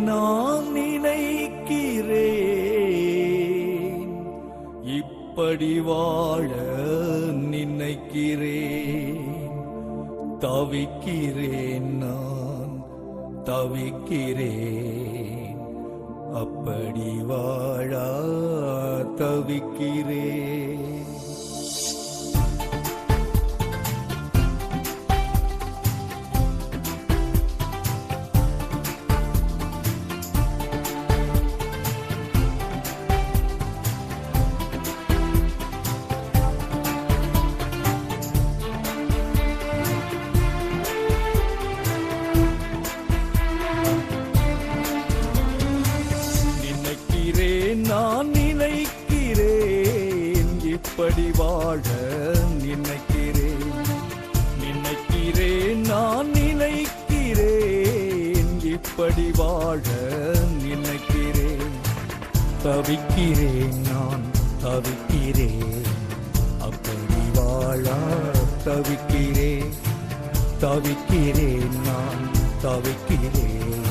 நான் நினைக்கிறேன், இப்படி வாழ நினைக்கிறேன். தவிக்கிறேன், நான் தவிக்கிறேன், அப்படி வாழ தவிக்கிறேன். நான் நினைக்கிறேன், இப்படி வாழ நினைக்கிறேன். நினைக்கிறேன், நான் நினைக்கிறேன், இப்படி வாழ நினைக்கிறேன். தவிக்கிறேன், நான் தவிக்கிறேன், அப்படி வாழ தவிக்கிறேன். தவிக்கிறேன், நான் தவிக்கிறேன்,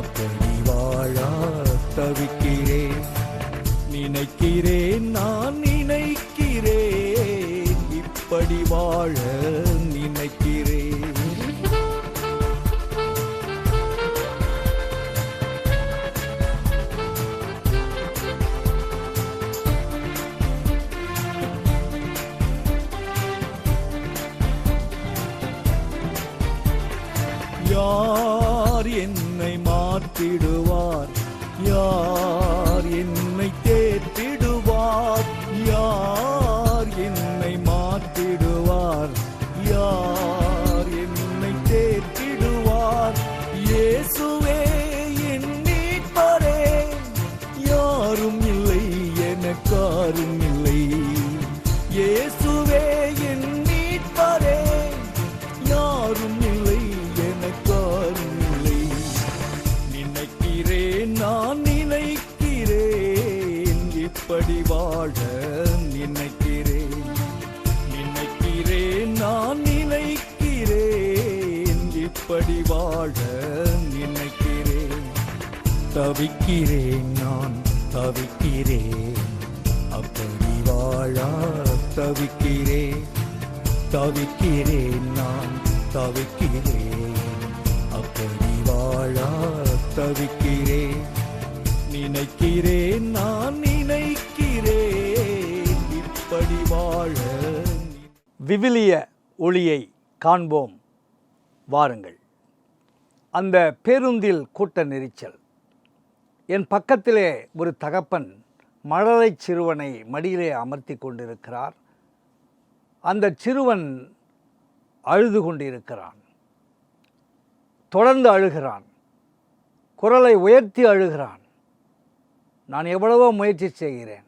அப்படி வாழ தவிக்கிறேன். நினைக்கிறேன், நான் நினைக்கிறேன், இப்படி வாழ நினைக்கிறேன். யார் என்னை மாற்றிடுவார்? யார் என்னை தேற்றிடுவார்? யார் என்னை மாற்றிடுவார்? யார் என்னை தேற்றிடுவார்? இயேசுவே என் மீட்பரே, யாரும் இல்லை எனக்காரும் இல்லை. இயேசுவே என் மீட்பரே, யாரும் இல்லை எனக்காரும் இல்லை. நினைக்கிறேன், நான் நினைக்கிறேன், இப்படி வாழ நினைக்கிறேன். நினைக்கிறேன், நான் நினைக்கிறேன், இப்படி வாழ நினைக்கிறேன். தவிக்கிறேன், நான் தவிக்கிறேன், அப்படி வாழ தவிக்கிறேன். தவிக்கிறேன், நான் தவிக்கிறேன், அப்படி வாழ தவிக்கிறேன். நினைக்கிறேன், நான் நினைக்கிறேன், இப்படி வாழ. விவிலிய ஒளியை காண்போம் வாருங்கள். அந்த பேருந்தில் கூட்ட நெரிச்சல். என் பக்கத்திலே ஒரு தகப்பன் மழலை சிறுவனை மடியிலே அமர்த்தி கொண்டிருக்கிறார். அந்த சிறுவன் அழுது கொண்டிருக்கிறான். தொடர்ந்து அழுகிறான். குரலை உயர்த்தி அழுகிறான். நான் எவ்வளவோ முயற்சி செய்கிறேன்.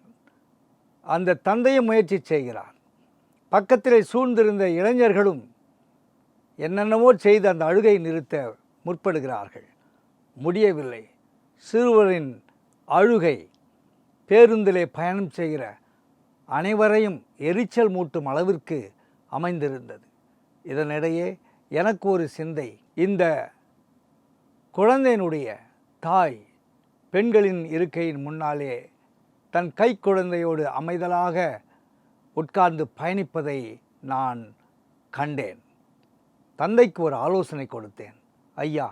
அந்த தந்தையும் முயற்சி செய்கிறார். பக்கத்திலே சூழ்ந்திருந்த இளைஞர்களும் என்னென்னவோ செய்து அந்த அழுகை நிறுத்த முற்படுகிறார்கள். முடியவில்லை. சிறுவரின் அழுகை பேருந்திலே பயணம் செய்கிற அனைவரையும் எரிச்சல் மூட்டும் அளவிற்கு அமைந்திருந்தது. இதனிடையே எனக்கு ஒரு சிந்தை. இந்த குழந்தையினுடைய தாய் பெண்களின் இருக்கையின் முன்னாலே தன் கை குழந்தையோடு அமைதலாக உட்கார்ந்து பயணிப்பதை நான் கண்டேன். தந்தைக்கு ஒரு ஆலோசனை கொடுத்தேன். ஐயா,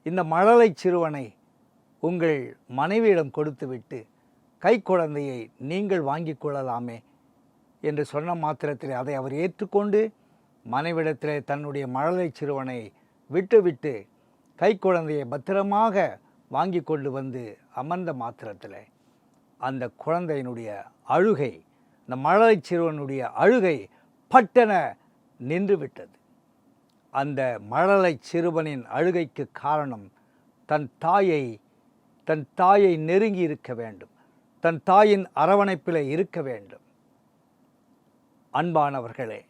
இந்த மழலை சிறுவனை உங்கள் மனைவியிடம் கொடுத்துவிட்டு கை குழந்தையை நீங்கள் வாங்கி கொள்ளலாமே என்று சொன்ன மாத்திரத்தில் அதை அவர் ஏற்றுக்கொண்டு மனைவிடத்திலே தன்னுடைய மழலை சிறுவனை விட்டுவிட்டு கை குழந்தையை பத்திரமாக வாங்கி கொண்டு வந்து அமர்ந்த மாத்திரத்தில் அந்த குழந்தையினுடைய அழுகை, இந்த மழலை சிறுவனுடைய அழுகை பட்டென நின்று விட்டது. அந்த மழலை சிறுவனின் அழுகைக்கு காரணம் தன் தாயை நெருங்கி இருக்க வேண்டும், தன் தாயின் அரவணைப்பில் இருக்க வேண்டும். அன்பானவர்களே,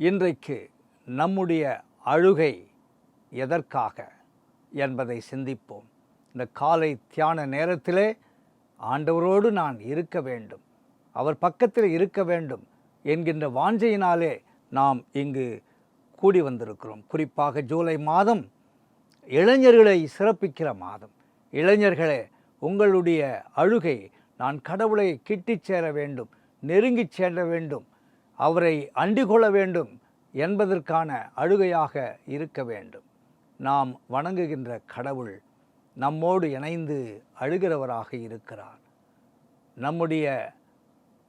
இன்றைக்கு நம்முடைய அழுகை எதற்காக என்பதை சிந்திப்போம். இந்த காலை தியான நேரத்திலே ஆண்டவரோடு நான் இருக்க வேண்டும், அவர் பக்கத்தில் இருக்க வேண்டும் என்கின்ற வாஞ்சையினாலே நாம் இங்கு கூடி வந்திருக்கிறோம். குறிப்பாக ஜூலை மாதம் இளைஞர்களை சிறப்பிக்கிற மாதம். இளைஞர்களே, உங்களுடைய அழுகை நான் கடவுளை கிட்டிச் சேர வேண்டும், நெருங்கிச் சேர வேண்டும், அவரை அண்டிகொள்ள வேண்டும் என்பதற்கான அழுகையாக இருக்க வேண்டும். நாம் வணங்குகின்ற கடவுள் நம்மோடு இணைந்து அழுகிறவராக இருக்கிறார். நம்முடைய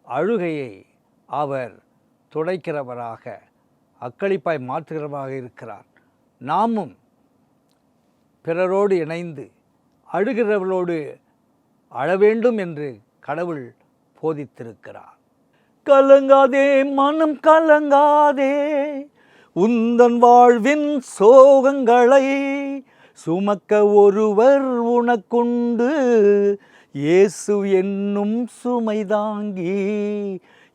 அழுகையை அவர் துடைக்கிறவராக, அக்களிப்பாய் மாற்றுகிறவராக இருக்கிறார். நாமும் பிறரோடு இணைந்து அழுகிறவர்களோடு அழ வேண்டும் என்று கடவுள் போதித்திருக்கிறார். கலங்காதே மனம் கலங்காதே, உந்தன் வாழ்வின் சோகங்களை சுமக்க ஒருவர் உனக்குண்டு, இயேசு என்னும் சுமைதாங்கி,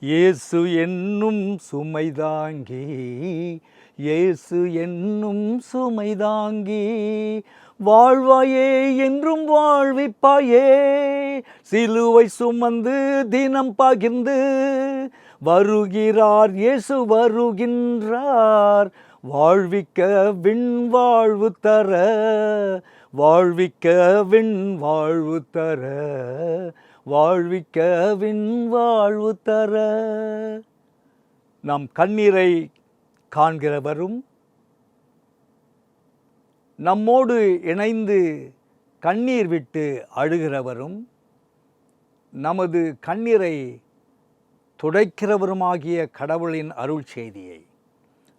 இயேசு என்னும் சுமைதாங்கி, இயேசு என்னும் சுமைதாங்கி, வாழ்வாயே என்றும் வாழ்விப்பாயே, சிலுவை சுமந்து தினம் பகிர்ந்து வருகிறார் இயேசு வருகின்றார், வாழ்விக்க விண் வாழ்வு தர, வாழ்விக்க விண் வாழ்வு தர, வாழ்விக்க விண் வாழ்வு தர. நம் கண்ணீரை காண்கிறவரும் நம்மோடு இணைந்து கண்ணீர் விட்டு அழுகிறவரும் நமது கண்ணீரை துடைக்கிறவருமாகிய கடவுளின் அருள் செய்தியை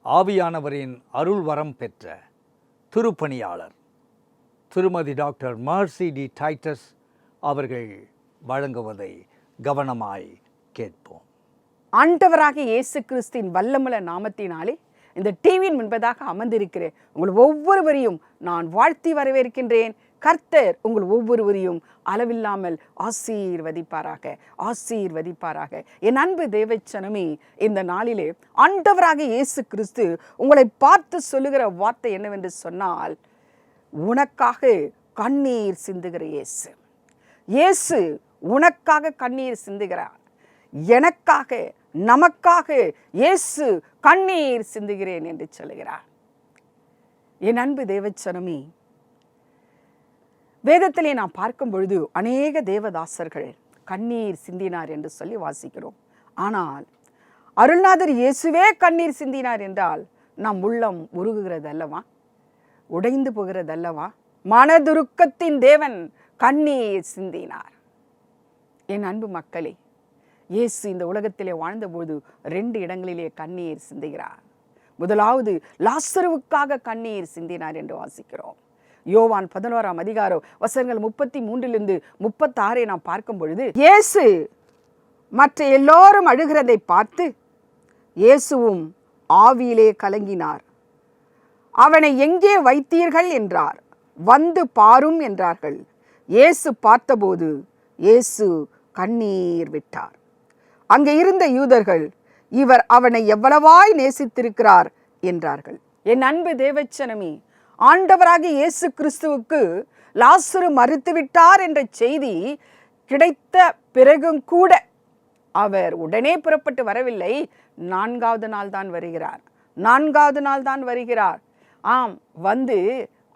ஆவியானவரின் அருள் வரம் பெற்ற திருப்பணியாளர் திருமதி டாக்டர் மர்சி டி டைட்டஸ் அவர்கள் வழங்குவதை கவனமாய் கேட்போம். ஆண்டவராகிய இயேசு கிறிஸ்துவின் வல்லமுள்ள நாமத்தினாலே இந்த டிவியின் முன்பதாக அமர்ந்திருக்கிறேன் உங்கள் ஒவ்வொருவரையும் நான் வாழ்த்தி வரவேற்கின்றேன். கர்த்தர் உங்கள் ஒவ்வொருவரையும் அளவில்லாமல் ஆசீர்வதிப்பாராக, ஆசீர்வதிப்பாராக. என் அன்பு தேவச்சனமே, இந்த நாளிலே ஆண்டவராகிய இயேசு கிறிஸ்து உங்களை பார்த்து சொல்லுகிற வார்த்தை என்னவென்று சொன்னால், உனக்காக கண்ணீர் சிந்துகிற இயேசு. இயேசு உனக்காக கண்ணீர் சிந்துகிறார். எனக்காக, நமக்காக இயேசு கண்ணீர் சிந்துகிறேன் என்று சொல்லுகிறார். என் அன்பு தேவச்சனமே, வேதத்திலே நாம் பார்க்கும் பொழுது அநேக தேவதாசர்கள் கண்ணீர் சிந்தினார் என்று சொல்லி வாசிக்கிறோம். ஆனால் அருள்நாதர் இயேசுவே கண்ணீர் சிந்தினார் என்றால் நம் உள்ளம் உருகுகிறது அல்லவா, உடைந்து போகிறது அல்லவா? மனதுருக்கத்தின் தேவன் கண்ணீர் சிந்தினார். என் அன்பு மக்களே, இயேசு இந்த உலகத்திலே வாழ்ந்தபோது 2 இடங்களிலே கண்ணீர் சிந்துகிறார். முதலாவது லாசருவுக்காக கண்ணீர் சிந்தினார் என்று வாசிக்கிறோம். யோவான் 11ஆம் அதிகாரம் வசனங்கள் 33 36 நாம் பார்க்கும் பொழுது, இயேசு மற்ற எல்லோரும் அழுகிறதை பார்த்து இயேசுவும் ஆவியிலே கலங்கினார். அவனை எங்கே வைத்தீர்கள் என்றார். வந்து பாரும் என்றார்கள். இயேசு பார்த்தபோது இயேசு கண்ணீர் விட்டார். அங்கே இருந்த யூதர்கள், இவர் அவனை எவ்வளவாய் நேசித்திருக்கிறார் என்றார்கள். என் அன்பு தேவச்சனமே, ஆண்டவராகிய இயேசு கிறிஸ்துவுக்கு லாசரு மரித்துவிட்டார் என்ற செய்தி கிடைத்த பிறகும் கூட அவர் உடனே புறப்பட்டு வரவில்லை. 4வது நாள் தான் வருகிறார். 4வது நாள் தான் வருகிறார். ஆம், வந்து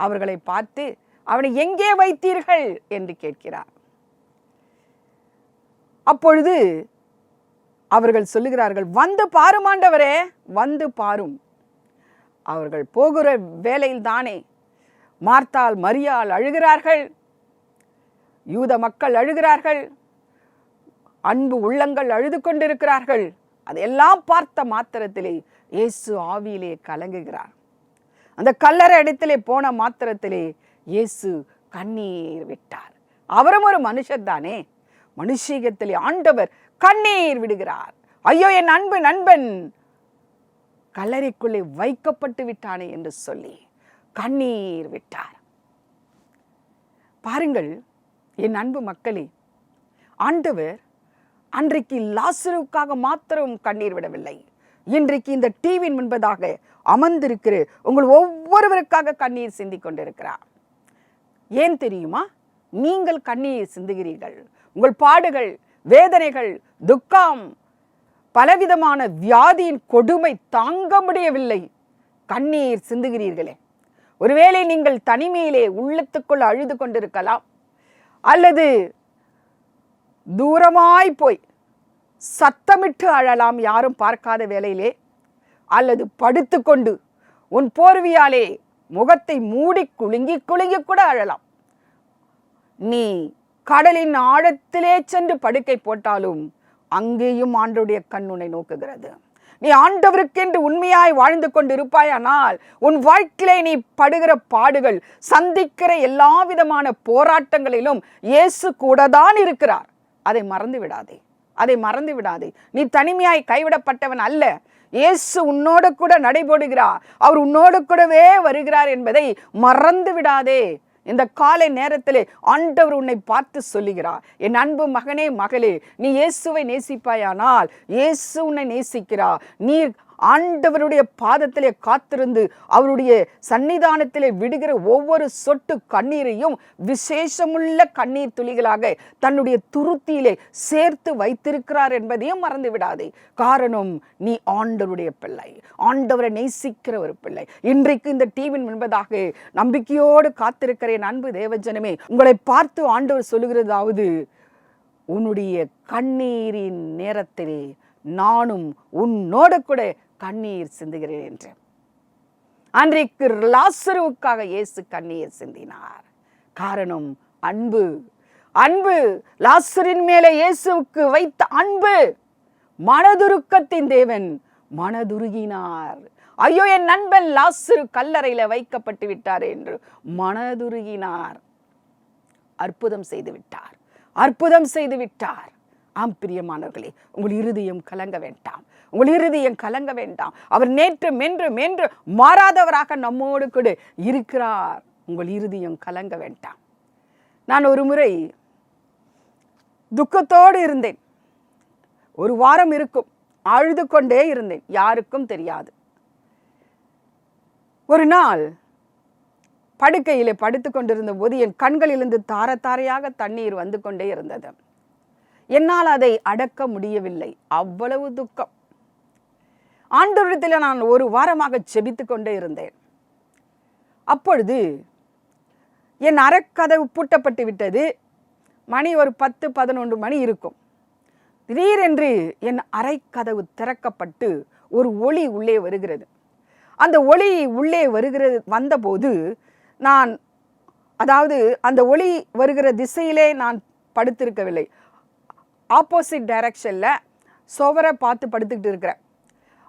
அவர்களை பார்த்து அவனை எங்கே வைத்தீர்கள் என்று கேட்கிறார். அப்பொழுது அவர்கள் சொல்லுகிறார்கள், வந்து பாரும் ஆண்டவரே, வந்து பாரும். அவர்கள் போகிற வேளையில் தானே மார்த்தாள் மரியாள் அழுகிறார்கள், யூத மக்கள் அழுகிறார்கள், அன்பு உள்ளங்கள் அழுது கொண்டிருக்கிறார்கள். அதையெல்லாம் பார்த்த மாத்திரத்திலே இயேசு ஆவியிலே கலங்குகிறார். அந்த கல்லறை இடத்திலே போன மாத்திரத்திலே இயேசு கண்ணீர் விட்டார். அவரும் ஒரு மனுஷர் தானே. மனுஷீகத்திலே ஆண்டவர் கண்ணீர் விடுகிறார். ஐயோ, என் அன்பு நண்பன் கல்லறைக்குள்ளே வைக்கப்பட்டு விட்டானே என்று சொல்லி கண்ணீர் விட்டார். பாருங்கள் என் அன்பு மக்களே, ஆண்டவர் அன்றைக்கு லாசருவுக்காக மாத்திரம் கண்ணீர் விடவில்லை. இன்றைக்கு இந்த டிவியின் முன்பதாக அமர்ந்திருக்கிற உங்கள் ஒவ்வொருவருக்காக கண்ணீர் சிந்தி கொண்டிருக்கிறார். ஏன் தெரியுமா? நீங்கள் கண்ணீர் சிந்துகிறீர்கள். உங்கள் பாடுகள், வேதனைகள், துக்கம், பலவிதமான வியாதியின் கொடுமை தாங்க முடியவில்லை, கண்ணீர் சிந்துகிறீர்களே. ஒருவேளை நீங்கள் தனிமையிலே உள்ளத்துக்குள் அழுது கொண்டிருக்கலாம், அல்லது தூரமாய் போய் சத்தமிட்டு அழலாம் யாரும் பார்க்காத வேளையிலே, அல்லது படுத்துக்கொண்டு உன் போர்வியாலே முகத்தை மூடி குலுங்கி குலுங்கி கூட அழலாம். நீ கடலின் ஆழத்திலே சென்று படுக்கை போட்டாலும் அங்கேயும் ஆண்டவருடைய கண் உன்னை நோக்குகிறது. நீ ஆண்டவருக்கென்று உண்மையாய் வாழ்ந்து கொண்டு இருப்பாயானால் உன் வாழ்க்கையிலே நீ படுகிற பாடுகள், சந்திக்கிற எல்லா விதமான போராட்டங்களிலும் இயேசு கூட தான் இருக்கிறார். அதை மறந்து விடாதே, அதை மறந்து விடாதே. நீ தனிமையாய் கைவிடப்பட்டவன் அல்ல. இயேசு உன்னோடு கூட நடைபோடுகிறார், அவர் உன்னோடு கூடவே வருகிறார் என்பதை மறந்து விடாதே. இந்த காலை நேரத்திலே ஆண்டவர் உன்னை பார்த்து சொல்லுகிறார், என் அன்பு மகனே மகளே, நீ இயேசுவை நேசிப்பாயானால் இயேசு உன்னை நேசிக்கிறார். நீ ஆண்டவருடைய பாதத்திலே காத்திருந்து அவருடைய சன்னிதானத்திலே விடுகிற ஒவ்வொரு சொட்டு கண்ணீரையும் விசேஷமுள்ள கண்ணீர் துளிகளாக தன்னுடைய துருத்தியிலே சேர்த்து வைத்திருக்கிறார் என்பதையும் மறந்து விடாதே. காரணம், நீ ஆண்டவருடைய பிள்ளை, ஆண்டவரை நேசிக்கிற ஒரு பிள்ளை. இன்றைக்கு இந்த டிவியின் முன்பதாக நம்பிக்கையோடு காத்திருக்கிற என் அன்பு தேவஜனமே, உங்களை பார்த்து ஆண்டவர் சொல்லுகிறதாவது, உன்னுடைய கண்ணீரின் நேரத்திலே நானும் உன்னோடு கூட கண்ணீர் சிந்துகிறேன் என்று. அன்றைக்கு லாசருவுக்காக இயேசு கண்ணீர் சிந்தினார். காரணம் அன்பு. அன்பு, லாசரின் மேலே இயேசுவுக்கு வைத்த அன்பு. மனதுருக்கத்தின் தேவன் மனதுருகினார். ஐயோ, என் நண்பன் லாசரு கல்லறையில வைக்கப்பட்டு விட்டார் என்று மனதுருகினார். அற்புதம் செய்து விட்டார், அற்புதம் செய்து விட்டார். ஆம் பிரியமானவர்களே, உங்கள் இருதயம் கலங்க வேண்டாம், உங்கள் இருதயம் கலங்க வேண்டாம். அவர் நேற்றும் என்றும் என்று மாறாதவராக நம்மோடு கூட இருக்கிறார். உங்கள் இருதயம் கலங்க வேண்டாம். நான் ஒரு முறை துக்கத்தோடு இருந்தேன். ஒரு வாரம் இருக்கும், அழுது கொண்டே இருந்தேன், யாருக்கும் தெரியாது. ஒரு நாள் படுக்கையிலே படுத்து கொண்டிருந்த போது என் கண்களிலிருந்து தார தாரையாக தண்ணீர் வந்து கொண்டே இருந்தது. என்னால் அதை அடக்க முடியவில்லை, அவ்வளவு துக்கம். ஆண்டவரிடத்தில் நான் ஒரு வாரமாக ஜெபித்து கொண்டே இருந்தேன். அப்பொழுது என் அறைக்கதவு பூட்டப்பட்டு விட்டது. மணி ஒரு 10-11 மணி இருக்கும். திடீரென்று என் அறைக்கதவு திறக்கப்பட்டு ஒரு ஒளி உள்ளே வருகிறது. அந்த ஒளி உள்ளே வந்தபோது நான், அதாவது அந்த ஒளி வருகிற திசையிலே நான் படுத்திருக்கவில்லை, ஆப்போசிட் டைரக்ஷனில் சுவரை பார்த்து படுத்துக்கிட்டு இருக்கிறேன்.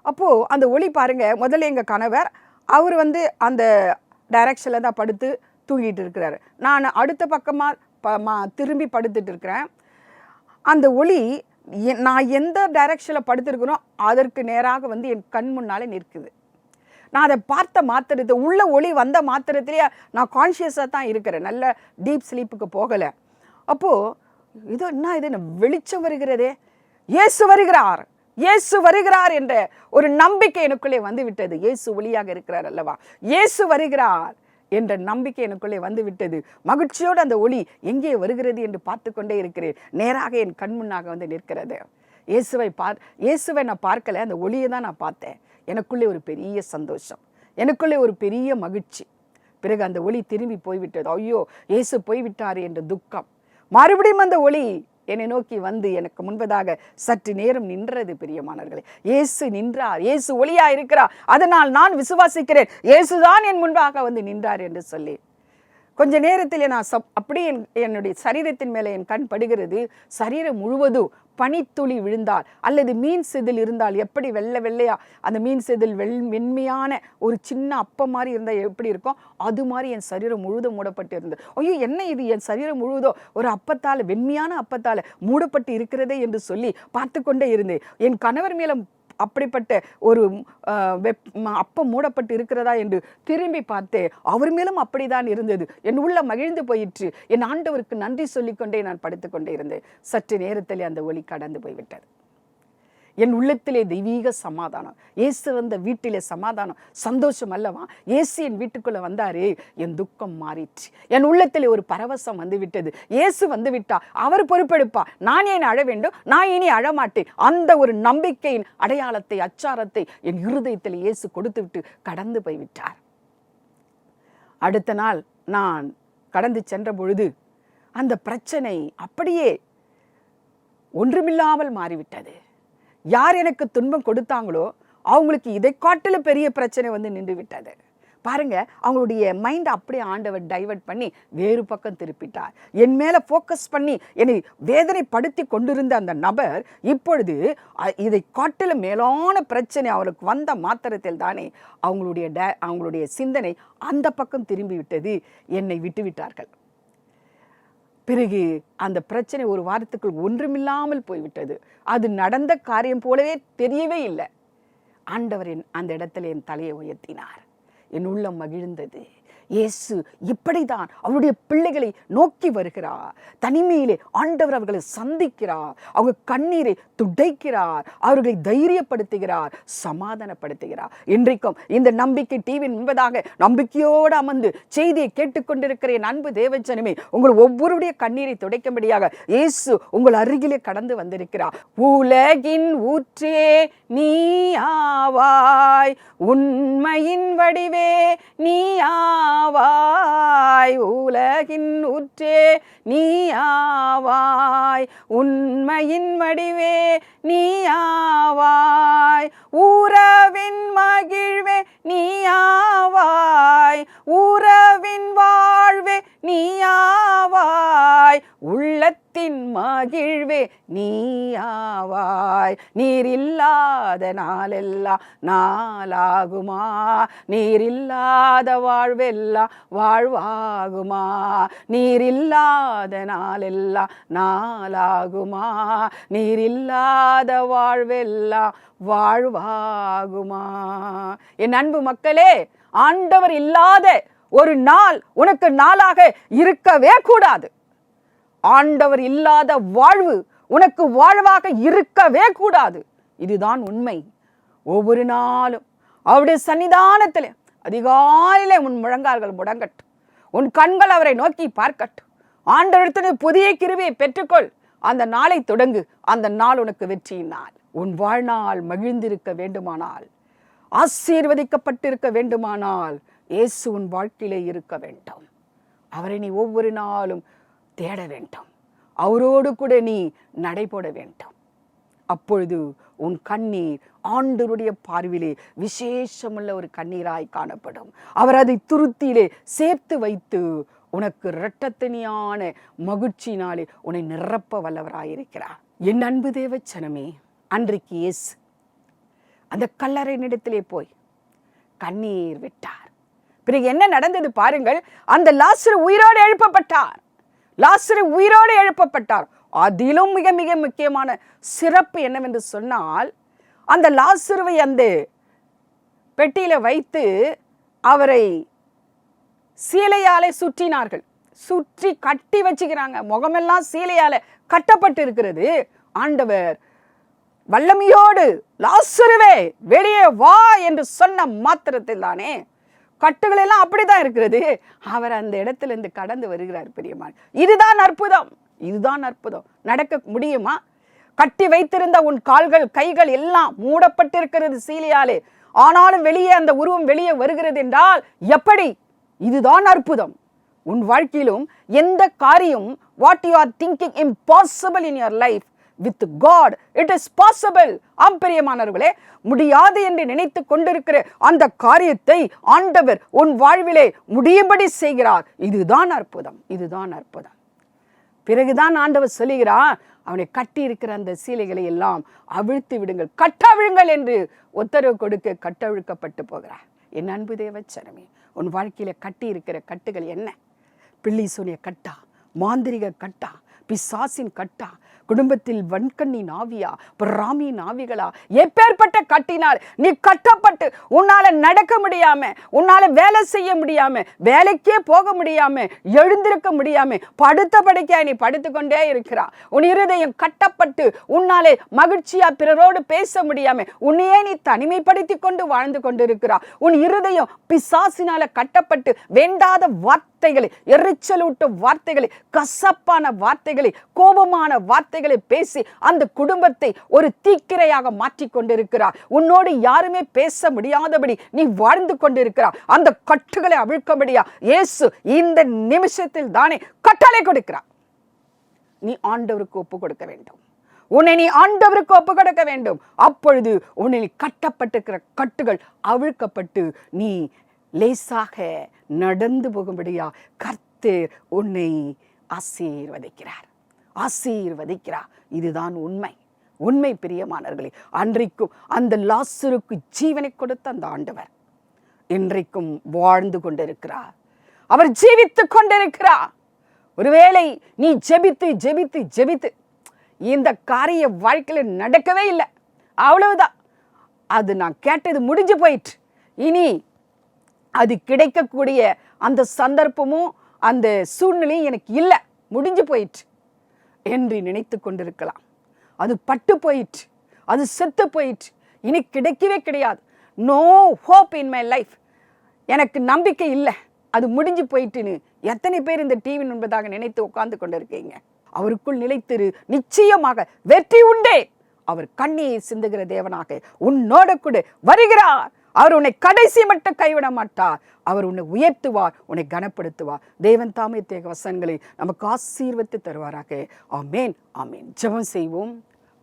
அப்போது அந்த ஒளி பாருங்கள், முதல்ல எங்கள் கணவர் அவர் அந்த டைரக்ஷனில் தான் படுத்து தூங்கிட்டு இருக்கிறாரு. நான் அடுத்த பக்கமாக திரும்பி படுத்துட்டு இருக்கிறேன். அந்த ஒளி நான் எந்த டைரக்ஷனில் படுத்துருக்கிறோம் அதற்கு நேராக என் கண் முன்னால் நிற்குது. நான் அதை பார்த்த மாத்திரத்தை, உள்ள ஒளி வந்த மாத்திரத்திலேயே நான் கான்ஷியஸாக தான் இருக்கிறேன், நல்ல டீப் ஸ்லீப்புக்கு போகலை. அப்போது இதோ என்ன இது, வெளிச்சம் வருகிறதே, இயேசு வருகிறார், இயேசு வருகிறார் என்ற ஒரு நம்பிக்கை எனக்குள்ளே வந்து விட்டது. இயேசு ஒளியாக இருக்கிறார் அல்லவா, இயேசு வருகிறார் என்ற நம்பிக்கை எனக்குள்ளே வந்து விட்டது. மகிழ்ச்சியோடு அந்த ஒளி எங்கே வருகிறது என்று பார்த்து கொண்டே இருக்கிறேன். நேராக என் கண் முன்னாக நிற்கிறது. இயேசுவை நான் பார்க்கல, அந்த ஒளியை தான் நான் பார்த்தேன். எனக்குள்ளே ஒரு பெரிய சந்தோஷம், எனக்குள்ளே ஒரு பெரிய மகிழ்ச்சி. பிறகு அந்த ஒளி திரும்பி போய்விட்டது. ஐயோ, இயேசு போய்விட்டார் என்ற துக்கம். மறுபடியும் அந்த ஒளி என்னை நோக்கி எனக்கு முன்பதாக சற்று நேரம் நின்றது. பிரியமானவர்களே, இயேசு நின்றார், இயேசு ஒளியா இருக்கிறார், அதனால் நான் விசுவாசிக்கிறேன், இயேசுதான் என் முன்பாக நின்றார் என்று சொல்லி கொஞ்ச நேரத்தில் நான் அப்படியே என்னுடைய சரீரத்தின் மேலே என் கண் படுகிறது. சரீரம் முழுவதும் பனித்துளி விழுந்தால் அல்லது மீன் செதில் இருந்தால் எப்படி வெள்ளை வெள்ளையா அந்த மீன் செதில் வெண்மையான ஒரு சின்ன அப்பம் மாதிரி இருந்தால் எப்படி இருக்கும், அது மாதிரி என் சரீரம் முழுதும் மூடப்பட்டு இருந்தது. ஐயோ, என்ன இது, என் சரீரம் முழுவதும் ஒரு அப்பத்தால், வெண்மையான அப்பத்தால் மூடப்பட்டு இருக்கிறதே என்று சொல்லி பார்த்து கொண்டே இருந்தேன். என் கணவர் மேலும் அப்படிப்பட்ட ஒரு அப்பம் மூடப்பட்டு இருக்கிறதா என்று திரும்பி பார்த்தேன். அவர் மேலும் அப்படிதான் இருந்தது. என் உள்ள மகிழ்ந்து போயிற்று. என் ஆண்டவருக்கு நன்றி சொல்லிக்கொண்டே நான் படுத்துக்கொண்டே இருந்தேன். சற்று நேரத்தில் அந்த ஒளி கடந்து போய்விட்டது. என் உள்ளத்திலே தெய்வீக சமாதானம். இயேசு வந்த வீட்டிலே சமாதானம், சந்தோஷம் அல்லவா. இயேசு என் வீட்டுக்குள்ளே வந்தாரே, என் துக்கம் மாறிற்று. என் உள்ளத்திலே ஒரு பரவசம் வந்துவிட்டது. இயேசு வந்து விட்டா, அவர் பொறுப்பெடுப்பா, நான் ஏன் அழ வேண்டும், நான் இனி அழமாட்டேன். அந்த ஒரு நம்பிக்கையின் அடையாளத்தை, அச்சாரத்தை என் இருதயத்தில் இயேசு கொடுத்து விட்டு கடந்து போய்விட்டார். அடுத்த நாள் நான் கடந்து சென்ற பொழுது அந்த பிரச்சனை அப்படியே ஒன்றுமில்லாமல் மாறிவிட்டது. யார் எனக்கு துன்பம் கொடுத்தாங்களோ அவங்களுக்கு இதை காட்டிலும் பெரிய பிரச்சனை வந்து நின்று விட்டது. பாருங்க, அவங்களுடைய மைண்டை அப்படியே ஆண்டவர் டைவர்ட் பண்ணி வேறு பக்கம் திருப்பிட்டார். என் மேலே ஃபோக்கஸ் பண்ணி என்னை வேதனைப்படுத்தி கொண்டிருந்த அந்த நபர் இப்பொழுது இதை காட்டிலும் மேலான பிரச்சனை அவருக்கு வந்த மாத்திரத்தில் தானே அவங்களுடைய சிந்தனை அந்த பக்கம் திரும்பி விட்டது. என்னை விட்டுவிட்டார்கள். பிறகு அந்த பிரச்சனை ஒரு வாரத்துக்குள் ஒன்றுமில்லாமல் போய்விட்டது. அது நடந்த காரியம் போலவே தெரியவே இல்லை. ஆண்டவர் அந்த இடத்துல என் தலையை உயர்த்தினார். என் உள்ளம் மகிழ்ந்தது. இயேசு இப்படிதான் அவருடைய பிள்ளைகளை நோக்கி வருகிறார். தனிமையிலே ஆண்டவர் அவர்களை சந்திக்கிறார். அவங்க கண்ணீரை துடைக்கிறார். அவர்களை தைரியப்படுத்துகிறார், சமாதானப்படுத்துகிறார். இன்றைக்கும் இந்த நம்பிக்கை டிவி என்பதாக நம்பிக்கையோடு அமர்ந்து செய்தியை கேட்டுக்கொண்டிருக்கிற என் அன்பு தேவஜனமே, உங்கள் ஒவ்வொருடைய கண்ணீரை துடைக்கும்படியாக இயேசு உங்கள் அருகிலே கடந்து வந்திருக்கிறார். உலகின் ஊற்றே நீ ஆவாய், உண்மையின் வடிவே நீ ஆவாய், உலகின் ஊற்றே நீ ஆவாய், உண்மையின் வடிவே நீ ஆவாய், உறவின் மகிழ்வே நீ ஆவாய், உறவின் வாழ்வே நீ ஆவாய், உள்ளத்தின் மகிழ்வே நீ ஆவாய். நீர் இல்லாத நாளெல்லாம் நாளாகுமா, நீர் இல்லாத வாழ்வெல்லாம் வாழ்வாகுமா, நீர் இல்லாத நாளெல்லாம் நாளாகுமா, நீர் இல்லாத வாழ்வெல்லாம் வாழ்வாகுமா. என் அன்பு மக்களே, ஆண்டவர் இல்லாத ஒரு நாள் உனக்கு நாளாக இருக்கவே கூடாது. ஆண்டவர் இல்லாத வாழ்வு உனக்கு வாழ்வாக இருக்கவே கூடாது. இதுதான் உண்மை. ஒவ்வொரு நாளும் அவருடைய சன்னிதானத்தில் அதிகாலையிலே உன் முழங்கால்கள் முடங்கட்டும், உன் கண்கள் அவரை நோக்கி பார்க்கட்டும். ஆண்டவரிடத்தில் புதிய கிருபையை பெற்றுக்கொள். அந்த நாளை தொடங்கு. அந்த நாள் உனக்கு வெற்றியின் நாள். உன் வாழ்நாள் மகிழ்ந்திருக்க வேண்டுமானால், ஆசீர்வதிக்கப்பட்டிருக்க வேண்டுமானால், இயேசு உன் வாழ்க்கையிலே இருக்க வேண்டும். அவரை நீ ஒவ்வொரு நாளும் தேட வேண்டும். அவரோடு கூட நீ நடைபோட வேண்டும். அப்பொழுது உன் கண்ணீர் ஆண்டவருடைய பார்வையிலே விசேஷமுள்ள ஒரு கண்ணீராய் காணப்படும். அவர் அதை துருத்தியிலே சேர்த்து வைத்து உனக்கு இரட்டத்தனியான மகிழ்ச்சியினாலே உன்னை நிரப்ப வல்லவராயிருக்கிறார். என் அன்பு தேவச்சனமே, அன்றைக்கு இயேசு அந்த கல்லறையினிடத்திலே போய் கண்ணீர் விட்டார். பிறகு என்ன நடந்தது பாருங்கள். அந்த லாசரு உயிரோடு எழுப்பப்பட்டார். லாசரு உயிரோடு எழுப்பப்பட்டார். அதிலும் மிக மிக முக்கியமான சிறப்பு என்னவென்று சொன்னால், அந்த லாசருவை அந்த பெட்டியில வைத்து அவரை சீலையாலே சுற்றினார்கள். சுற்றி கட்டி வச்சுக்கிறாங்க. முகமெல்லாம் சீலையால கட்டப்பட்டு இருக்கிறது. ஆண்டவர் வல்லமையோடு லாசருவே வெளியே வா என்று சொன்ன மாத்திரத்தில் தானே கட்டுகள் எல்லாம் அப்படிதான் இருக்கிறது. அவர் அந்த இடத்துல இருந்து கடந்து வருகிறார். பெரியம்மா, இதுதான் அற்புதம். இதுதான் அற்புதம். நடக்க முடியுமா? கட்டி வைத்திருந்த உன் கால்கள் கைகள் எல்லாம் மூடப்பட்டிருக்கிறது சீலையாலே. ஆனாலும் வெளியே அந்த உருவம் வெளியே வருகிறது என்றால் எப்படி? இதுதான் அற்புதம். உன் வாழ்க்கையிலும் எந்த காரியம் what you are thinking impossible in your life, with God it is possible. பிரியமானவர்களே, முடியாது என்று நினைத்து கொண்டிருக்கிற அந்த காரியத்தை ஆண்டவர் உன் வாழ்விலே முடியும்படி செய்கிறார். இதுதான் அற்புதம். இதுதான் அற்புதம். பிறகுதான் ஆண்டவர் சொல்லுகிறார், அவனை கட்டி இருக்கிற அந்த சீலைகளை எல்லாம் அவிழ்த்து விடுங்கள், கட்டவிழுங்கள் என்று உத்தரவு கொடுக்க கட்டவிழ்க்கப்பட்டு போகிறார். என் அன்பு தேவச்சனமே, உன் வாழ்க்கையில கட்டி இருக்கிற கட்டுகள் என்ன? பில்லி சூனிய கட்டா, மாந்திரிக கட்டா, பிசாசின் கட்டா, குடும்பத்தில் வன்கண்ணின் ஆவியா, பொறாமையின் ஆவிகளா, எப்பேற்பட்ட கட்டினால் நீ கட்டப்பட்டு உன்னால நடக்க முடியாம, உன்னால வேலை செய்ய முடியாம, வேலைக்கே போக முடியாம, எழுந்திருக்க முடியாம படுத்த படுக்கையா நீ படுத்துக்கொண்டே இருக்கிறா. உன் இருதயம் கட்டப்பட்டு உன்னாலே மகிழ்ச்சியா பிறரோடு பேச முடியாம உன்னையே நீ தனிமைப்படுத்தி கொண்டு வாழ்ந்து கொண்டு இருக்கிறா. உன் இருதயம் பிசாசினால கட்டப்பட்டு வேண்டாத வார்த்தை வார்த்தைகளை, எரிச்சலூட்டும் வார்த்தைகளை, கசப்பான வார்த்தைகளை, கோபமான வார்த்தைகளை பேசி அந்த குடும்பத்தை ஒரு தீக்கிரையாக மாற்றி கொண்டிருக்கிறார். உன்னோடு யாருமே பேச முடியாதபடி நீ வாழ்ந்து கொண்டிருக்கிறார். அந்த கட்டுகளை அவிழ்க்கும்படியா இயேசு இந்த நிமிஷத்தில் தானே கட்டளை கொடுக்கிறார். நீ ஆண்டவருக்கு ஒப்பு கொடுக்க வேண்டும். உன்னை நீ ஆண்டவருக்கு ஒப்பு கொடுக்க வேண்டும். அப்பொழுது உன்னை கட்டப்பட்டிருக்கிற கட்டுகள் அவிழ்க்கப்பட்டு நீ லேசாக நடந்து போகும்படியா கர்த்தர் உன்னை ஆசீர்வதிக்கிறார். இதுதான் உண்மை. உண்மை பிரியமானவர்களே, அன்றைக்கும் அந்த லாசருக்கு ஜீவனை கொடுத்த அந்த ஆண்டவர் இன்றைக்கும் வாழ்ந்து கொண்டிருக்கிறார். அவர் ஜீவித்துக் கொண்டிருக்கிறார். ஒருவேளை நீ ஜெபித்து ஜெபித்து ஜெபித்து இந்த காரிய வாழ்க்கையில் நடக்கவே இல்லை, அவ்வளவுதான், அது நான் கேட்டது முடிஞ்சு போயிட்டு, இனி அது கிடைக்கக்கூடிய அந்த சந்தர்ப்பமும் அந்த சூழ்நிலையும் எனக்கு இல்லை, முடிஞ்சு போயிட்டு என்று நினைத்து கொண்டிருக்கலாம். அது பட்டு போயிட்டு, அது செத்து போயிட்டு, இனி கிடைக்கவே கிடையாது. No hope in my life, எனக்கு நம்பிக்கை இல்லை, அது முடிஞ்சு போயிட்டுன்னு எத்தனை பேர் இந்த டிவி என்பதாக நினைத்து உட்கார்ந்து கொண்டிருக்கீங்க? அவருக்குள் நிலைத்திரு, நிச்சயமாக வெற்றி உண்டே. அவர் கண்ணீர் சிந்துகிற தேவனாக உன்னோட கூட வருகிறார். அவர் உன்னை கடைசி மட்டும் கைவிட மாட்டார். அவர் உன்னை உயர்த்துவார், உன்னை கனப்படுத்துவார். தேவன் தாமே தேக வசனங்களை நமக்கு ஆசீர்வதித்து தருவாராக. ஆமேன், ஆமேன். ஜெபம் செய்வோம்.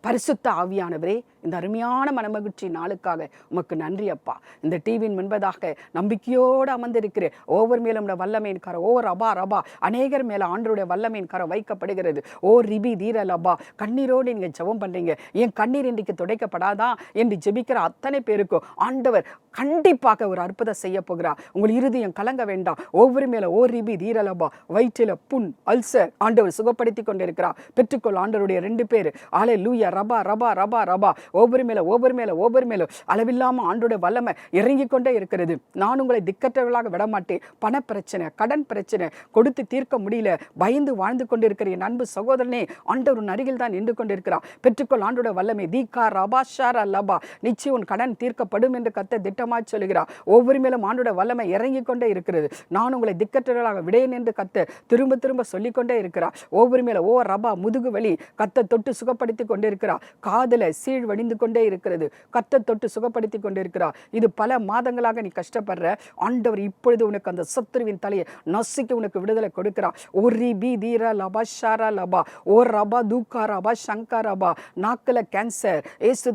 பரிசுத்த ஆவியானவரே, இந்த அருமையான மனமகிழ்ச்சி நாளுக்காக உமக்கு நன்றி அப்பா. இந்த டிவியின் முன்பதாக நம்பிக்கையோடு அமர்ந்திருக்கிற ஒவ்வொரு மேலும் வல்லமையின் கரம், ஓ ரபா ரபா, அநேகர் மேல ஆண்டருடைய வல்லமையின் கரம் வைக்கப்படுகிறது. ஓ ரிபி தீர லபா, கண்ணீரோடு நீங்க ஜெபம் பண்றீங்க. என் கண்ணீர் இன்றைக்கு துடைக்கப்படாதா என்று ஜெபிக்கிற அத்தனை பேருக்கும் ஆண்டவர் கண்டிப்பாக ஒரு அற்புதம் செய்ய போகிறார். உங்கள் இருதயம் கலங்க வேண்டாம். ஒவ்வொரு மேல ஓ ரிபி தீர லபா, வயிற்றில புண், அல்சர் ஆண்டவர் சுகப்படுத்தி கொண்டிருக்கிறார். பெற்றுக்கொள் ஆண்டவருடைய 2 பேர். ஹல்லேலூயா. ரபா ரபா ரபா ரபா, ஒவ்வொரு மேல அளவில்லாம ஆண்டோட வல்லமை இறங்கி கொண்டே இருக்கிறது. நான் உங்களை திக்கற்றவர்களாக விடமாட்டேன். பண பிரச்சனை, கடன் பிரச்சனை, கொடுத்து தீர்க்க முடியல, பயந்து வாழ்ந்து கொண்டிருக்கிற என் அன்பு சகோதரனே, ஆண்டவர் அருகில் தான் நின்று கொண்டிருக்கிறார். பெற்றுக்கொள் ஆண்டோட வல்லமை. தீகா ரபா ஷாரா லபா, நிச்சயம் உன் கடன் தீர்க்கப்படும் என்று கர்த்தர் திட்டமாய் சொல்லுகிறார். ஒவ்வொரு மேலும் ஆண்டோட வல்லமை இறங்கி கொண்டே இருக்கிறது. நான் உங்களை திக்கற்றவர்களாக விடேன் என்று கர்த்தர் திரும்ப திரும்ப சொல்லிக்கொண்டே இருக்கிறார். ஒவ்வொரு மேல ஓ ரபா, முதுகு வலி கர்த்தர் தொட்டு சுகப்படுத்தி கொண்டிருக்கிறார். காதல சீழ் வடிந்து கொண்டே இருக்கிறது, கர்த்தர் தொட்டு சுகப்படுத்தி கொண்டிருக்கிறார். இது பல மாதங்களாக நீ கஷ்டப்படுற, ஆண்டவர் இப்பொழுது உனக்கு அந்த சத்துருவின் தலையை நசுக்கி உனக்கு விடுதலை கொடுக்கிறார். ஓ ரிபி தீரா லபா ஷாரா லபா, ஓ ரபா தூக்கா ரபா சங்கா ரபா, நாக்குல கேன்சர், ஏசு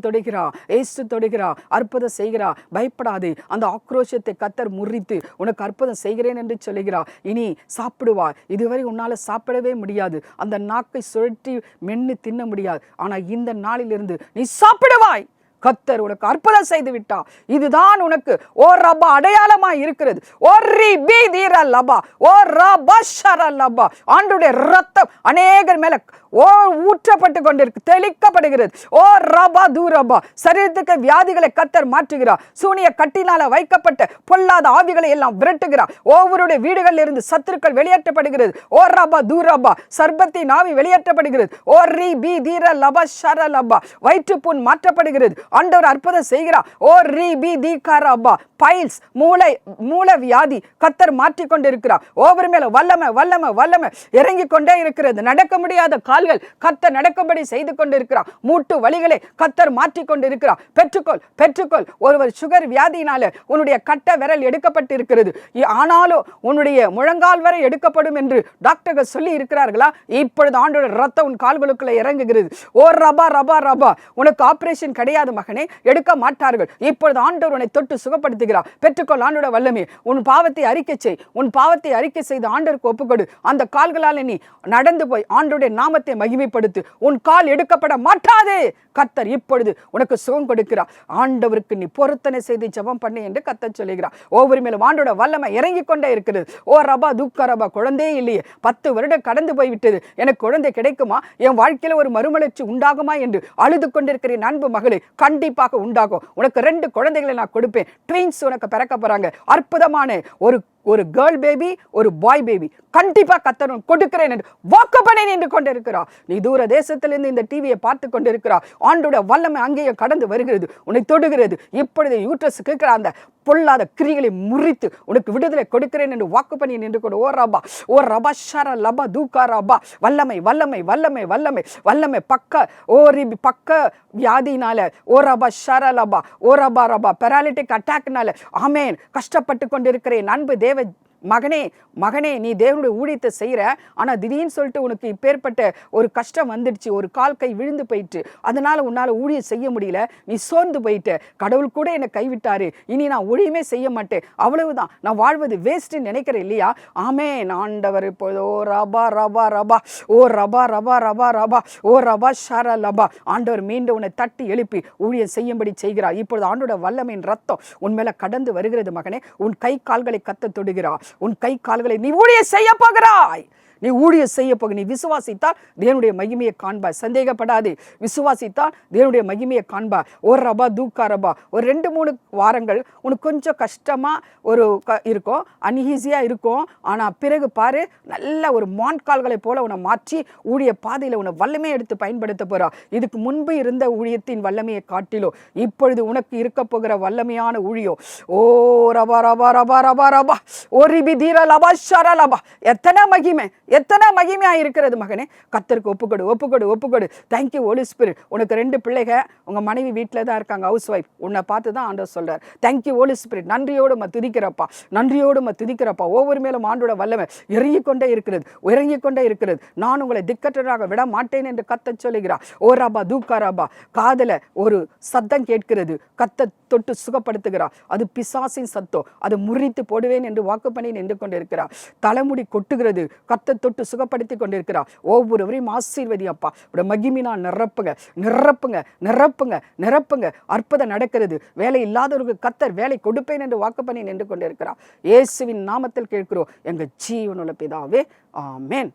தொடுகிறா, அற்புதம் செய்கிறா. பயப்படாது. அந்த ஆக்ரோஷத்தை கர்த்தர் முறித்து உனக்கு அற்புதம் செய்கிறேன் என்று சொல்லுகிறார். இனி சாப்பிடுவார். இதுவரை உன்னால சாப்பிடவே முடியாது, அந்த நாக்கை சுழற்றி மென்னு தின்ன முடியாது. ஆனா இந்த நாளிலிருந்து நீ சாப்பிடுவாய். கர்த்தர் உனக்கு அற்புதம் செய்து விட்டார். இதுதான் உனக்கு ஓ ரபா அடையாளமாய் இருக்கிறது. ஓ ரிபி தீரா லபா, ஓ ரபா ஷரா லபா, ஆண்டவருடைய இரத்தம் அநேகர் மேல ஓ ஊற்றப்பட்டு கொண்டிருக்கு, தெளிக்கப்படுகிறது. ஓ ரபா தூரபா, சரீரத்துக்கு வியாதிகளை கர்த்தர் மாற்றுகிறார். சூனிய கட்டினால வைக்கப்பட்ட பொல்லாத ஆவிகளை எல்லாம் விரட்டுகிறார். ஒவ்வொருடைய வீடுகளில் இருந்து சத்துருக்கள் வெளியேற்றப்படுகிறது. ஓ ரபா தூரபா, சர்பத்தின் ஆவி வெளியேற்றப்படுகிறது. ஓ ரிபி தீரா லபா ஷரா லபா, வயிற்றுப்புண் மாற்றப்படுகிறது. ஆண்டவர் அற்புதம் செய்கிறார். ஓ ரிபி தீகாரபா, பைல்ஸ், மூளை வியாதி கர்த்தர் மாற்றி கொண்டிருக்கிறார். ஒவ்வொரு மேல வல்லமை வல்லமை வல்லமை இறங்கி கொண்டே இருக்கிறது. நடக்க முடியாத கால்கள் கர்த்தர் நடக்கும்படி செய்து கொண்டிருக்கிறார். மூட்டு வலிகளை கர்த்தர் மாற்றி கொண்டிருக்கிறார். பெற்றுக்கொள். ஒருவர் சுகர் வியாதியினால உன்னுடைய கட்ட விரல் எடுக்கப்பட்டிருக்கிறது, ஆனாலும் உன்னுடைய முழங்கால் வரை எடுக்கப்படும் என்று டாக்டர்கள் சொல்லி இருக்கிறார்களா? இப்பொழுது ஆண்டோட ரத்தம் உன் கால்களுக்குள்ள இறங்குகிறது. ஓ ரபா ரபா ரபா, உனக்கு ஆபரேஷன் கிடையாது மகனே, எடுக்க மாட்டார்கள். இப்பொழுது ஆண்டவர் உன்னை தொட்டு சுகப்படுத்துகிறார். பெற்றுக்கொள் ஆண்டோட வல்லமை. உன் பாவத்தை அறிக்கை செய்து ஆண்டவருக்கு ஒப்புக்கொடு. அந்த கால்களால் நீ நடந்து போய் ஆண்டவருடைய நாமத்தை மகிமைப்படுத்து. உன் கால் எடுக்கப்பட மாட்டாது. கர்த்தர் இப்பொழுது உனக்கு சுகம் கொடுக்கிறார். ஆண்டவருக்கு நீ பொருத்தனை செய்து ஜெபம் பண்ணு என்று கர்த்தர் சொல்லுகிறார். ஒவ்வொரு மேலும் ஆண்டோட வல்லமை இறங்கி கொண்டே இருக்கிறது. ஓ ரபா துக்க ரபா, குழந்தையே இல்லையே, 10 வருடம் கடந்து போய்விட்டது, எனக்கு குழந்தை கிடைக்குமா, என் வாழ்க்கையில ஒரு மறுமலர்ச்சி உண்டாகுமா என்று அழுது கொண்டிருக்கிற அன்பு மகளே, கண்டிப்பாக உண்டாகும். உனக்கு 2 குழந்தைகளை நான் கொடுப்பேன். ட்வின்ஸ் உனக்கு பிறக்க போறாங்க. அற்புதமான ஒரு ஒரு கேர்ள் பேபி, ஒரு பாய் பேபி கண்டிப்பா கர்த்தர் கொடுக்கிறேன் என்று வாக்கு பண்ணி நின்று கொண்டிருக்கிறார். நீ தூர தேசத்திலிருந்து இந்த டிவியை பார்த்து கொண்டிருக்கிறார். ஆண்டோட வல்லமை அங்கேயே கடந்து வருகிறது, உன்னை தொடுகிறது. இப்பொழுது யூட்ரஸ் கேட்கிற அந்த பொல்லாத கிரிகளை முறித்து உனக்கு விடுதலை கொடுக்கிறேன் என்று வாக்கு பண்ணி நின்று கொண்டு ஓ ரபா ஷர லபா தூக்கா ரபா வல்லமை வல்லமை வல்லமை வல்லமை வல்லமை பக்க வியாதினால ஓ ரபா ஷர லபா ஓ ரபா ரபா பெராலிட்டிக் அட்டாக்னால ஆமேன் கஷ்டப்பட்டு கொண்டிருக்கிறேன். அன்பு தேவ மகனே நீ தேவனுடைய ஊழியத்தை செய்கிற, ஆனால் திடீர்னு சொல்லிட்டு உனக்கு இப்பேற்பட்ட ஒரு கஷ்டம் வந்துடுச்சு, ஒரு கால் கை விழுந்து போயிட்டு, அதனால உன்னால் ஊழியம் செய்ய முடியல, நீ சோர்ந்து போயிட்ட, கடவுள் கூட என்னை கைவிட்டாரு, இனி நான் ஊழியமே செய்ய மாட்டேன், அவ்வளவுதான், நான் வாழ்வது வேஸ்ட்ன்னு நினைக்கிறேன் இல்லையா? ஆமென். ஆண்டவர் இப்போது ஓ ரபா ரபா ரபா ஓ ரபா ரபா ரபா ரபா ஓ ரபா ஷாரா லபா ஆண்டவர் மீண்டும் உன்னை தட்டி எழுப்பி ஊழியம் செய்யும்படி செய்கிறார். இப்பொழுது ஆண்டோட வல்லமையின் ரத்தம் உன் மேல கடந்து வருகிறது மகனே. உன் கை கால்களை கத்த தொடுகிறார். உன் கை கால்களை நீ ஊழியம் செய்ய போகிறாய். நீ ஊழியம் செய்ய போக நீ விசுவாசித்தால் தேவனுடைய மகிமையை காண்பாய். சந்தேகப்படாதே, விசுவாசித்தால் தேவனுடைய மகிமையை காண்பாய். ஒரு ரபா தூக்கா ரபா ஒரு 2-3 வாரங்கள் உனக்கு கொஞ்சம் கஷ்டமா இருக்கும், அன்ஈஸியா இருக்கும். ஆனா பிறகு பாரு, நல்ல ஒரு மான்கால்களை போல உன்னை மாற்றி ஊழிய பாதையில உன்னை வல்லமையை எடுத்து பயன்படுத்த போறா. இதுக்கு முன்பு இருந்த ஊழியத்தின் வல்லமையை காட்டிலோ இப்பொழுது உனக்கு இருக்க போகிற வல்லமையான ஊழியோ ஓ ரபா ரபா ரபா ரபா ரபா ஓ ரிபி தீர லபா ஷர லபா எத்தனை மகிமையா இருக்கிறது மகனே. கர்த்தருக்கு ஒப்புக்கொடு. Thank you holy spirit. உனக்கு 2 பிள்ளைங்க, உங்க மனைவி வீட்டில் தான் இருக்காங்க, ஹவுஸ் ஒய்ஃப். உன்னை பார்த்து தான் ஆண்டவர் சொல்றார். Thank you holy spirit. நன்றியோடு துதிக்கிறப்பா. ஒவ்வொரு மேலும் ஆண்டோட வல்லமை இறங்கிக் கொண்டே இருக்கிறது. நான் உங்களை திக்கற்றராக விட மாட்டேன் என்று கர்த்தர் சொல்லுகிறார். ஓ ரபா தூக்கா ரபா காதல ஒரு சத்தம் கேட்கிறது, கர்த்தர் தொட்டு சுகப்படுத்துகிறார். அது பிசாசின் சத்தம், அதை முறித்து போடுவேன் என்று வாக்கு பண்ணி நின்று கொண்டிருக்கிறார். தலைமுடி கொட்டுகிறது, கர்த்தர் தொட்டு சுகப்படுத்தி கொண்டிருக்கிறார். ஒவ்வொருவரையும் ஆசீர்வதியப்பா. மகிமினா நிரப்புங்க. அற்புதம் நடக்கிறது. வேலை இல்லாதவர்களுக்கு கர்த்தர் வேலை கொடுப்பேன் என்று வாக்கு பண்ணி நின்று கொண்டிருக்கிறார். இயேசுவின் நாமத்தில் கேட்கிறோம் எங்கள் ஜீவனுள்ள பிதாவே, ஆமென்.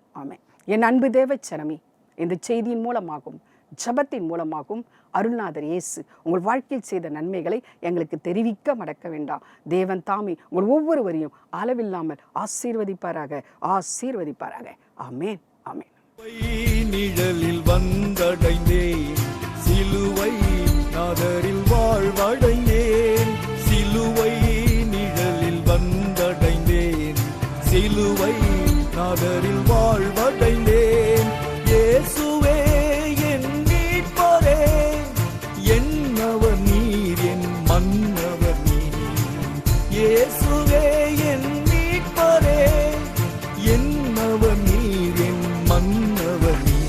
என் அன்பு தேவ ஜனமே, இந்த செய்தியின் மூலமாகும் ஜபத்தின் மூலமாகும் அருள்நாதர் இயேசு உங்கள் வாழ்க்கையில் செய்த நன்மைகளை எங்களுக்கு தெரிவிக்க மறக்க வேண்டாம். தேவன் தாமே உங்கள் ஒவ்வொருவரையும் அளவில்லாமல் ஆசீர்வதிப்பாராக. ஆமென். நிழலில் வந்தடைந்தேன், சிலுவை நாதரில் வாழ்வடைந்தேன். சிலுவை நிழலில் வந்தடைந்தேன், சிலுவை நாதரில் வாழ்வடைந்தேன். இயேசுவே என் மீட்பரே, என்னவர் நீர், என் மன்னவர் நீர். இயேசுவே என் மீட்பரே, என்னவர் நீர், என் மன்னவர் நீர்.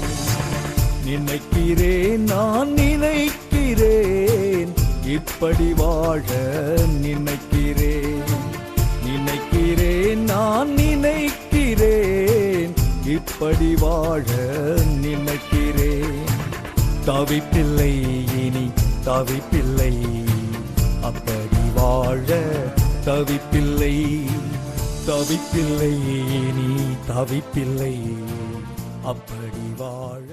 நான் நினைக்கிறேன், இப்படி வாழ நினைக்கிறேன். நான் நினைக்கிறேன், இப்படி வாழ நினைக்கிறேன். தவிப்பில்லை, இனி தவிப்பில்லை, அப்படி வாழ தவிப்பில்லை. இனி தவிப்பில்லை, அப்படி வாழ